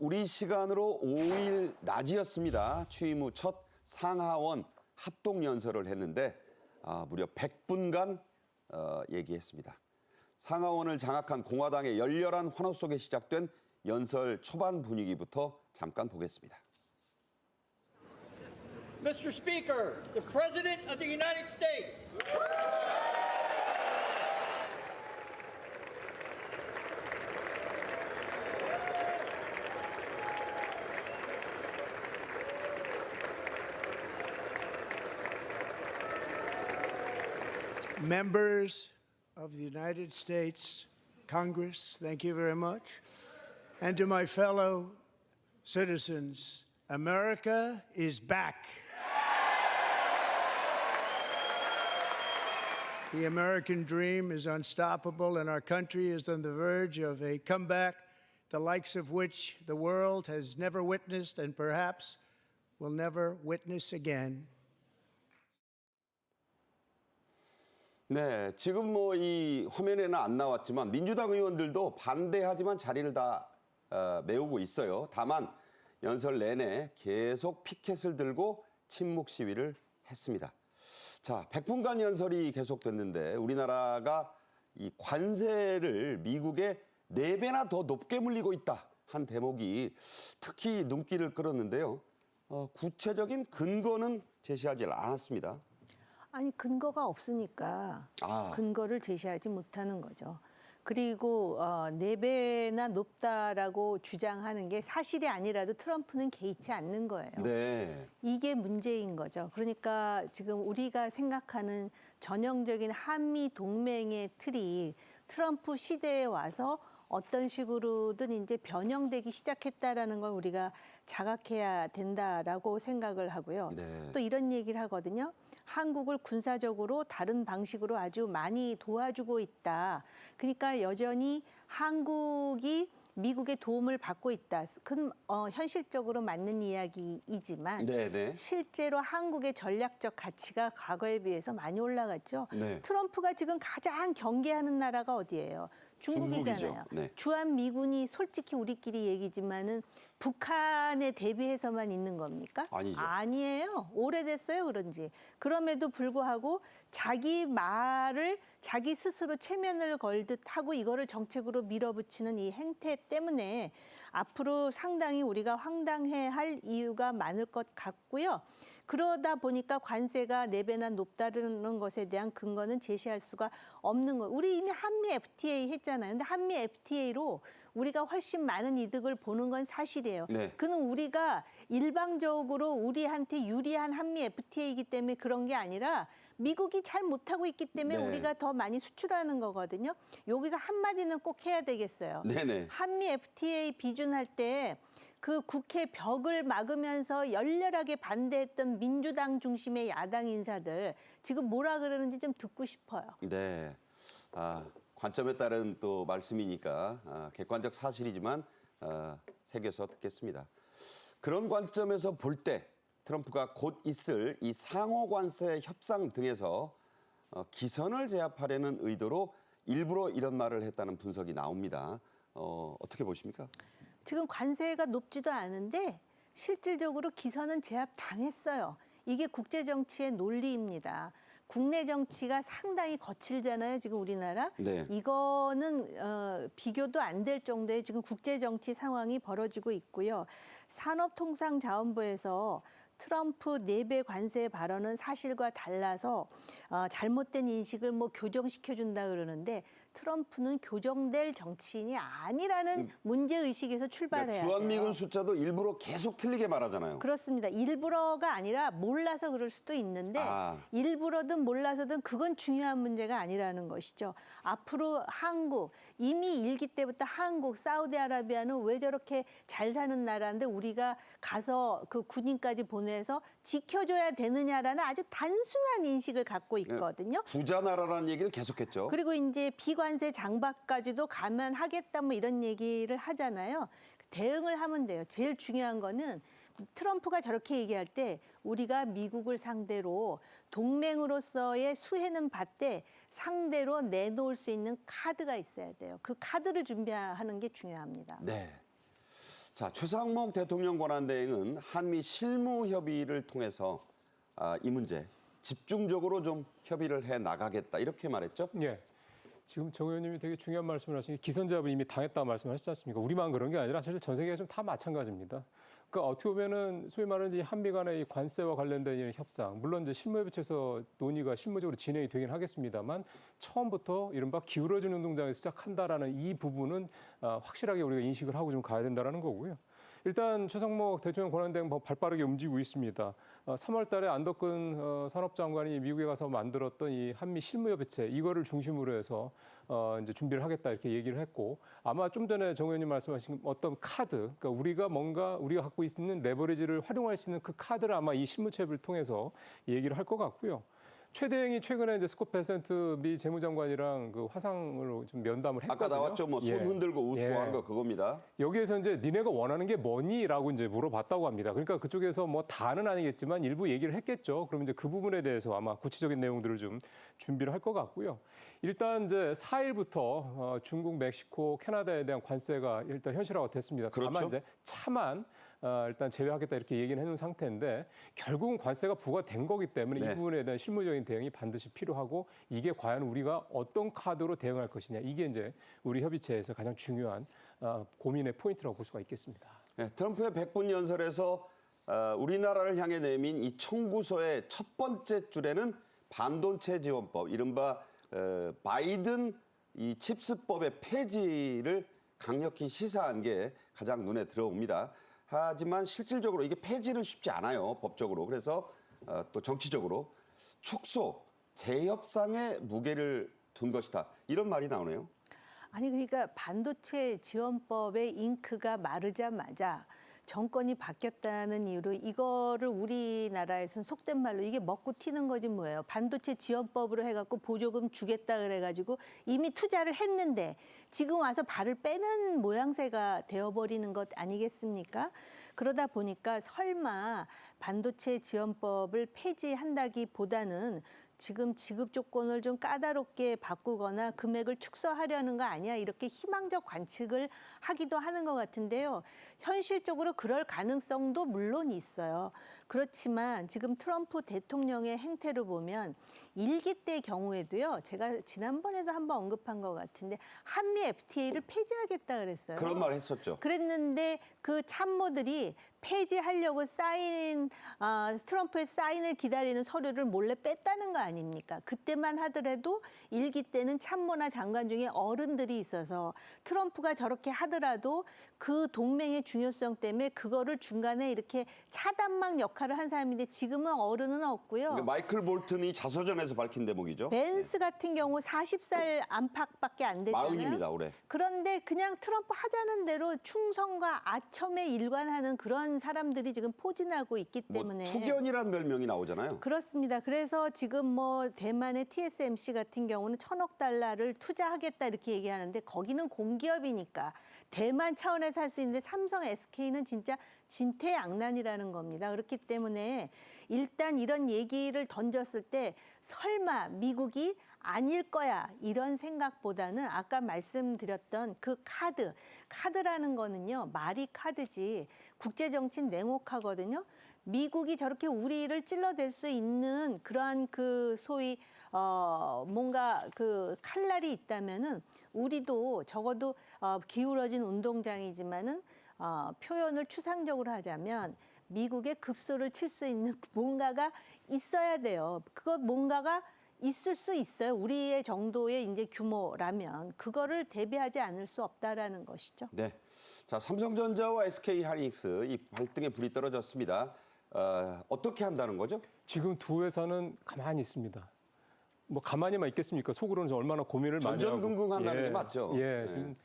우리 시간으로 5일 낮이었습니다. 취임 후 첫 상하원 합동 연설을 했는데 무려 100분간 얘기했습니다. 상하원을 장악한 공화당의 열렬한 환호 속에 시작된 연설 초반 분위기부터 잠깐 보겠습니다. Mr. Speaker, the President of the United States. Members of the United States Congress, thank you very much. And to my fellow citizens, America is back. The American dream is unstoppable, and our country is on the verge of a comeback, the likes of which the world has never witnessed and perhaps will never witness again. 네, 지금 이 화면에는 안 나왔지만 민주당 의원들도 반대하지만 자리를 다 메우고 있어요. 다만 연설 내내 계속 피켓을 들고 침묵 시위를 했습니다. 자, 100분간 연설이 계속됐는데 우리나라가 이 관세를 미국에 4배나 더 높게 물리고 있다 한 대목이 특히 눈길을 끌었는데요. 구체적인 근거는 제시하지 않았습니다. 아니 근거가 없으니까 근거를 제시하지 못하는 거죠. 그리고 4배나 높다라고 주장하는 게 사실이 아니라도 트럼프는 개의치 않는 거예요. 네. 이게 문제인 거죠. 그러니까 지금 우리가 생각하는 전형적인 한미 동맹의 틀이 트럼프 시대에 와서 어떤 식으로든 이제 변형되기 시작했다라는 걸 우리가 자각해야 된다라고 생각을 하고요. 네. 또 이런 얘기를 하거든요. 한국을 군사적으로 다른 방식으로 아주 많이 도와주고 있다. 그러니까 여전히 한국이 미국의 도움을 받고 있다. 그건 현실적으로 맞는 이야기이지만 네네. 실제로 한국의 전략적 가치가 과거에 비해서 많이 올라갔죠. 네. 트럼프가 지금 가장 경계하는 나라가 어디예요? 중국이잖아요. 중국이죠. 네. 주한미군이 솔직히 우리끼리 얘기지만은 북한에 대비해서만 있는 겁니까? 아니죠. 아니에요. 오래됐어요, 그런지. 그럼에도 불구하고 자기 말을 자기 스스로 체면을 걸듯 하고 이거를 정책으로 밀어붙이는 이 행태 때문에 앞으로 상당히 우리가 황당해할 이유가 많을 것 같고요. 그러다 보니까 관세가 4배나 높다는 것에 대한 근거는 제시할 수가 없는 거예요. 우리 이미 한미 FTA 했잖아요. 근데 한미 FTA로 우리가 훨씬 많은 이득을 보는 건 사실이에요. 네. 그는 우리가 일방적으로 우리한테 유리한 한미 FTA이기 때문에 그런 게 아니라 미국이 잘 못하고 있기 때문에 네. 우리가 더 많이 수출하는 거거든요. 여기서 한마디는 꼭 해야 되겠어요. 네네. 한미 FTA 비준할 때 그 국회 벽을 막으면서 열렬하게 반대했던 민주당 중심의 야당 인사들 지금 뭐라 그러는지 좀 듣고 싶어요. 네. 관점에 따른 또 말씀이니까 객관적 사실이지만 새겨서 듣겠습니다. 그런 관점에서 볼 때 트럼프가 곧 있을 이 상호 관세 협상 등에서 기선을 제압하려는 의도로 일부러 이런 말을 했다는 분석이 나옵니다. 어떻게 보십니까? 지금 관세가 높지도 않은데 실질적으로 기선은 제압 당했어요. 이게 국제 정치의 논리입니다. 국내 정치가 상당히 거칠잖아요, 지금 우리나라. 네. 이거는 비교도 안 될 정도의 지금 국제 정치 상황이 벌어지고 있고요. 산업통상자원부에서 트럼프 4배 관세 발언은 사실과 달라서 잘못된 인식을 교정시켜준다 그러는데 트럼프는 교정될 정치인이 아니라는 문제의식에서 출발해야 돼요. 주한미군 숫자도 일부러 계속 틀리게 말하잖아요. 그렇습니다. 일부러가 아니라 몰라서 그럴 수도 있는데 일부러든 몰라서든 그건 중요한 문제가 아니라는 것이죠. 앞으로 한국, 이미 일기 때부터 한국, 사우디아라비아는 왜 저렇게 잘 사는 나라인데 우리가 가서 그 군인까지 보내서 지켜줘야 되느냐라는 아주 단순한 인식을 갖고 있거든요. 부자 나라라는 얘기를 계속했죠. 그리고 이제 비관세 장박까지도 감안하겠다 뭐 이런 얘기를 하잖아요. 대응을 하면 돼요. 제일 중요한 거는 트럼프가 저렇게 얘기할 때 우리가 미국을 상대로 동맹으로서의 수혜는 받되 상대로 내놓을 수 있는 카드가 있어야 돼요. 그 카드를 준비하는 게 중요합니다. 네. 자, 최상목 대통령 권한대행은 한미 실무 협의를 통해서 이 문제 집중적으로 좀 협의를 해 나가겠다 이렇게 말했죠. 예. 지금 정 의원님이 되게 중요한 말씀을 하신 게 기선제압을 이미 당했다 말씀하셨지 않습니까? 우리만 그런 게 아니라 사실 전 세계가 좀 다 마찬가지입니다. 그러니까 어떻게 보면은 소위 말하는 이 한미 간의 이 관세와 관련된 이 협상, 물론 이제 실무협의체에서 논의가 실무적으로 진행이 되긴 하겠습니다만 처음부터 이른바 기울어진 운동장에서 시작한다라는 이 부분은 확실하게 우리가 인식을 하고 좀 가야 된다라는 거고요. 일단 최상목 대통령 권한대행 발빠르게 움직이고 있습니다. 3월 달에 안덕근 산업장관이 미국에 가서 만들었던 이 한미 실무협의체 이거를 중심으로 해서 이제 준비를 하겠다 이렇게 얘기를 했고 아마 좀 전에 정 의원님 말씀하신 어떤 카드, 그러니까 우리가 갖고 있는 레버리지를 활용할 수 있는 그 카드를 아마 이 실무체를 통해서 얘기를 할 것 같고요. 최 대행이 최근에 이제 스콧 베센트 미 재무장관이랑 그 화상으로 좀 면담을 했거든요. 아까 나왔죠. 뭐 손 예. 흔들고 웃고 예. 한 거 그겁니다. 여기에서 이제 니네가 원하는 게 뭐니?라고 이제 물어봤다고 합니다. 그러니까 그쪽에서 뭐 다는 아니겠지만 일부 얘기를 했겠죠. 그럼 이제 그 부분에 대해서 아마 구체적인 내용들을 좀 준비를 할 것 같고요. 일단 이제 4일부터 중국, 멕시코, 캐나다에 대한 관세가 일단 현실화가 됐습니다. 그렇죠. 다만 이제 차만 일단 제외하겠다 이렇게 얘기는 해놓은 상태인데 결국은 관세가 부과된 거기 때문에 네. 이 부분에 대한 실무적인 대응이 반드시 필요하고 이게 과연 우리가 어떤 카드로 대응할 것이냐 이게 이제 우리 협의체에서 가장 중요한 고민의 포인트라고 볼 수가 있겠습니다. 네, 트럼프의 100분 연설에서 우리나라를 향해 내민 이 청구서의 첫 번째 줄에는 반도체 지원법, 이른바 바이든 이 칩스법의 폐지를 강력히 시사한 게 가장 눈에 들어옵니다. 하지만 실질적으로 이게 폐지는 쉽지 않아요, 법적으로. 그래서 또 정치적으로 축소, 재협상에 무게를 둔 것이다. 이런 말이 나오네요. 아니 그러니까 반도체 지원법의 잉크가 마르자마자 정권이 바뀌었다는 이유로 이거를 우리나라에서는 속된 말로 이게 먹고 튀는 거지 뭐예요. 반도체 지원법으로 해갖고 보조금 주겠다 그래가지고 이미 투자를 했는데 지금 와서 발을 빼는 모양새가 되어버리는 것 아니겠습니까? 그러다 보니까 설마 반도체 지원법을 폐지한다기보다는 지금 지급 조건을 좀 까다롭게 바꾸거나 금액을 축소하려는 거 아니야? 이렇게 희망적 관측을 하기도 하는 것 같은데요. 현실적으로 그럴 가능성도 물론 있어요. 그렇지만 지금 트럼프 대통령의 행태를 보면 일기 때 경우에도요. 제가 지난번에도 한번 언급한 것 같은데 한미 FTA를 폐지하겠다 그랬어요. 그런 말 했었죠. 그랬는데 그 참모들이 폐지하려고 트럼프의 사인을 기다리는 서류를 몰래 뺐다는 거 아닙니까? 그때만 하더라도 일기 때는 참모나 장관 중에 어른들이 있어서 트럼프가 저렇게 하더라도 그 동맹의 중요성 때문에 그거를 중간에 이렇게 차단막 역할을 한 사람인데 지금은 어른은 없고요. 그러니까 마이클 볼튼이 자서전에서 밝힌 대목이죠. 벤스 같은 경우 40살 안팎밖에 안 됐잖아요. 40입니다, 올해. 그런데 그냥 트럼프 하자는 대로 충성과 아첨에 일관하는 그런 사람들이 지금 포진하고 있기 뭐 때문에 투견이라는 별명이 나오잖아요. 그렇습니다. 그래서 지금 뭐 대만의 TSMC 같은 경우는 1,000억 달러를 투자하겠다 이렇게 얘기하는데 거기는 공기업이니까 대만 차원에서 할 수 있는데 삼성, SK는 진짜 진퇴양난이라는 겁니다. 그렇기 때문에 일단 이런 얘기를 던졌을 때 설마 미국이 아닐 거야 이런 생각보다는 아까 말씀드렸던 그 카드라는 거는요 말이 카드지 국제정치는 냉혹하거든요. 미국이 저렇게 우리를 찔러댈 수 있는 그러한 그 소위 뭔가 그 칼날이 있다면은 우리도 적어도 기울어진 운동장이지만은 표현을 추상적으로 하자면 미국의 급소를 칠 수 있는 뭔가가 있어야 돼요. 그거 뭔가가 있을 수 있어요. 우리의 정도의 이제 규모라면 그거를 대비하지 않을 수 없다라는 것이죠. 네. 자, 삼성전자와 SK 하이닉스 이 발등에 불이 떨어졌습니다. 어떻게 한다는 거죠? 지금 두 회사는 가만히 있습니다. 뭐 가만히만 있겠습니까? 속으로는 얼마나 고민을 많이 하고. 전전긍긍한다는 게 맞죠? 예, 네. 지금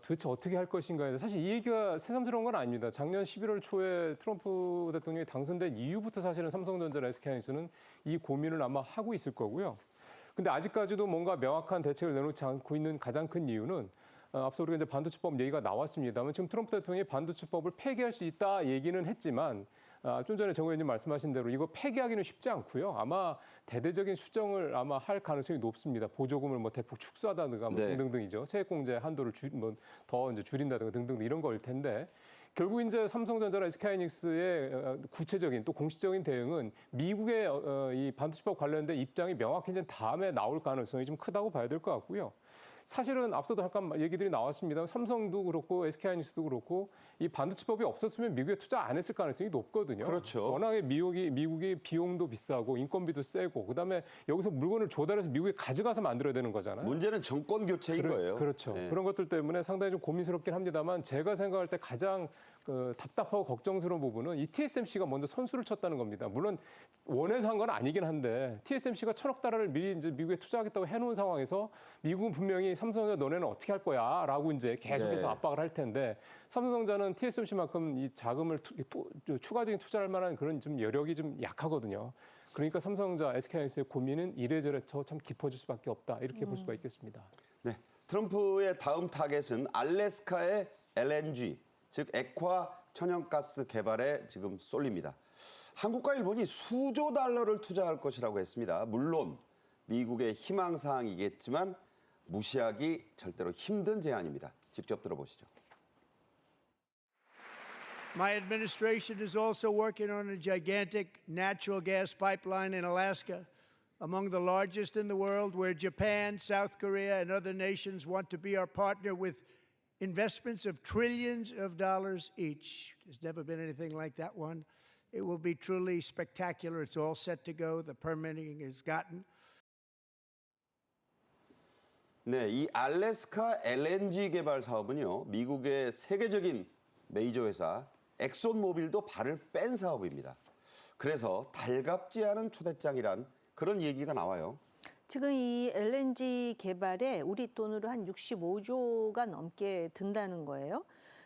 도대체 어떻게 할 것인가에 사실 이 얘기가 새삼스러운 건 아닙니다. 작년 11월 초에 트럼프 대통령이 당선된 이후부터 사실은 삼성전자나 SK하이닉스는 이 고민을 아마 하고 있을 거고요. 근데 아직까지도 뭔가 명확한 대책을 내놓지 않고 있는 가장 큰 이유는 앞서 우리가 이제 반도체법 얘기가 나왔습니다만 지금 트럼프 대통령이 반도체법을 폐기할 수 있다 얘기는 했지만 좀 전에 정 의원님 말씀하신 대로 이거 폐기하기는 쉽지 않고요. 아마 대대적인 수정을 아마 할 가능성이 높습니다. 보조금을 뭐 대폭 축소하다든가 뭐 네. 등등이죠. 세액공제 한도를 더 이제 줄인다든가 등등 이런 거일 텐데 결국 이제 삼성전자나 SK하이닉스의 구체적인 또 공식적인 대응은 미국의 이 반도체법 관련된 입장이 명확해진 다음에 나올 가능성이 좀 크다고 봐야 될 것 같고요. 사실은 앞서도 잠깐 얘기들이 나왔습니다. 삼성도 그렇고 SK하이닉스도 그렇고 이 반도체법이 없었으면 미국에 투자 안 했을 가능성이 높거든요. 그렇죠. 워낙에 미국이 비용도 비싸고 인건비도 세고 그다음에 여기서 물건을 조달해서 미국에 가져가서 만들어야 되는 거잖아요. 문제는 정권 교체인 거예요. 그렇죠. 네. 그런 것들 때문에 상당히 좀 고민스럽긴 합니다만 제가 생각할 때 가장 답답하고 걱정스러운 부분은 이 TSMC가 먼저 선수를 쳤다는 겁니다. 물론 원해서 한 건 아니긴 한데 TSMC가 1,000억 달러를 미리 이제 미국에 투자하겠다고 해놓은 상황에서 미국은 분명히 삼성전자 너네는 어떻게 할 거야라고 이제 계속해서 네. 압박을 할 텐데 삼성전자는 TSMC만큼 이 자금을 추가적인 투자할 만한 그런 좀 여력이 좀 약하거든요. 그러니까 삼성전자, SK하이닉스의 고민은 이래저래 참 깊어질 수밖에 없다 이렇게 볼 수가 있겠습니다. 네, 트럼프의 다음 타겟은 알래스카의 LNG, 즉 액화 천연가스 개발에 지금 쏠립니다. 한국과 일본이 수조 달러를 투자할 것이라고 했습니다. 물론 미국의 희망사항이겠지만 무시하기 절대로 힘든 제안입니다. 직접 들어보시죠. My administration is also working on a gigantic natural gas pipeline in Alaska, among the largest in the world, where Japan, South Korea, and other nations want to be our partner with investments of trillions of dollars each. There's never been anything like that one. It will be truly spectacular. It's all set to go. The permitting is gotten. 네, 이 알래스카 LNG 개발 사업은요, 미국의 세계적인 메이저 회사 엑손모빌도 발을 뺀 사업입니다. 그래서 달갑지 않은 초대장이란 그런 얘기가 나와요. 지금 이 LNG 개발에 우리 돈으로 한 65조가 넘게 든다는 거예요.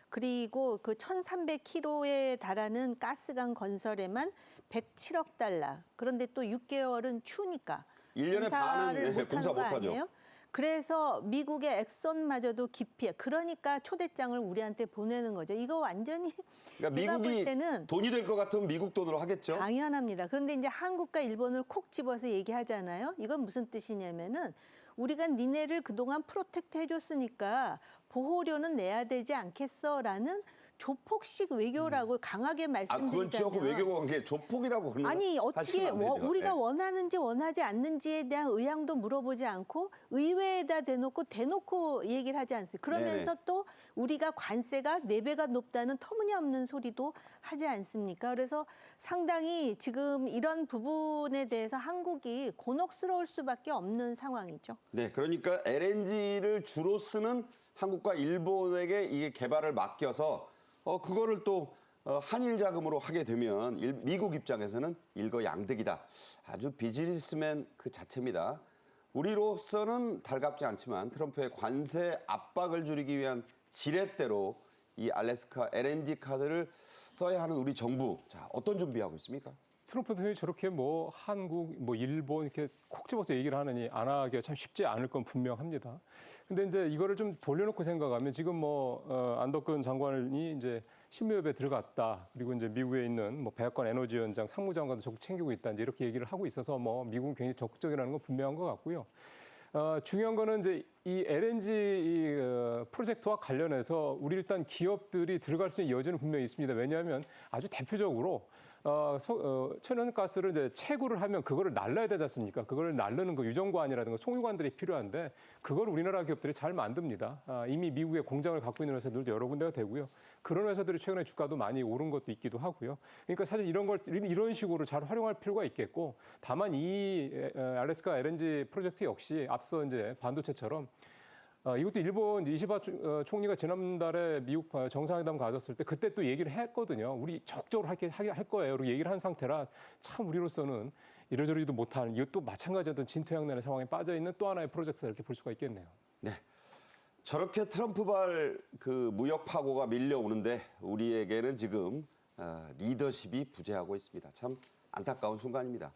그리고 그 1,300km에 달하는 가스관 건설에만 107억 달러. 그런데 또 6개월은 추우니까 1년에 반은 공사를 공사 못하는 거 못하죠. 아니에요? 그래서 미국의 엑손마저도 기피. 그러니까 초대장을 우리한테 보내는 거죠. 이거 완전히 그러니까 제가 볼 미국이 때는 돈이 될 것 같으면 미국 돈으로 하겠죠. 당연합니다. 그런데 이제 한국과 일본을 콕 집어서 얘기하잖아요. 이건 무슨 뜻이냐면은 우리가 니네를 그동안 프로텍트 해줬으니까 보호료는 내야 되지 않겠어라는 조폭식 외교라고 강하게 그건 말씀드리자면 조금 외교 관계 조폭이라고 그러는 아니 어떻게 하시면 안 되죠. 우리가 네. 원하는지 원하지 않는지에 대한 의향도 물어보지 않고 의회에다 대놓고 얘기를 하지 않습니까? 그러면서 네네. 또 우리가 관세가 4배가 높다는 터무니없는 소리도 하지 않습니까? 그래서 상당히 지금 이런 부분에 대해서 한국이 곤혹스러울 수밖에 없는 상황이죠. 네, 그러니까 LNG를 주로 쓰는 한국과 일본에게 이게 개발을 맡겨서 그거를 또 한일 자금으로 하게 되면 미국 입장에서는 일거양득이다. 아주 비즈니스맨 그 자체입니다. 우리로서는 달갑지 않지만 트럼프의 관세 압박을 줄이기 위한 지렛대로 이 알래스카 LNG 카드를 써야 하는 우리 정부. 자, 어떤 준비하고 있습니까? 트럼프 대통령이 저렇게 뭐 한국, 뭐 일본 이렇게 콕 집어서 얘기를 하느니 안 하기가 참 쉽지 않을 건 분명합니다. 근데 이제 이거를 좀 돌려놓고 생각하면 지금 안덕근 장관이 이제 신무협에 들어갔다. 그리고 이제 미국에 있는 뭐 백악관 에너지위원장, 상무장관도 적극 챙기고 있다. 이제 이렇게 얘기를 하고 있어서 미국은 굉장히 적극적이라는 건 분명한 것 같고요. 중요한 거는 이제 이 LNG 프로젝트와 관련해서 우리 일단 기업들이 들어갈 수 있는 여지는 분명히 있습니다. 왜냐하면 아주 대표적으로 천연가스를 이제 채굴을 하면 그거를 날라야 되지 않습니까? 그거를 날르는 거 유정관이라든가 송유관들이 필요한데 그걸 우리나라 기업들이 잘 만듭니다. 이미 미국에 공장을 갖고 있는 회사들도 여러 군데가 되고요. 그런 회사들이 최근에 주가도 많이 오른 것도 있기도 하고요. 그러니까 사실 이런 식으로 잘 활용할 필요가 있겠고 다만 이 알래스카 LNG 프로젝트 역시 앞서 이제 반도체처럼 이것도 일본 이시바 총리가 지난달에 미국 정상회담 가졌을 때 그때 또 얘기를 했거든요. 우리 적극적으로 할 거예요. 그리고 얘기를 한 상태라 참 우리로서는 이러저러지도 못한 이것도 마찬가지였던 진퇴양난의 상황에 빠져 있는 또 하나의 프로젝트다 이렇게 볼 수가 있겠네요. 네. 저렇게 트럼프발 그 무역 파고가 밀려오는데 우리에게는 지금 리더십이 부재하고 있습니다. 참 안타까운 순간입니다.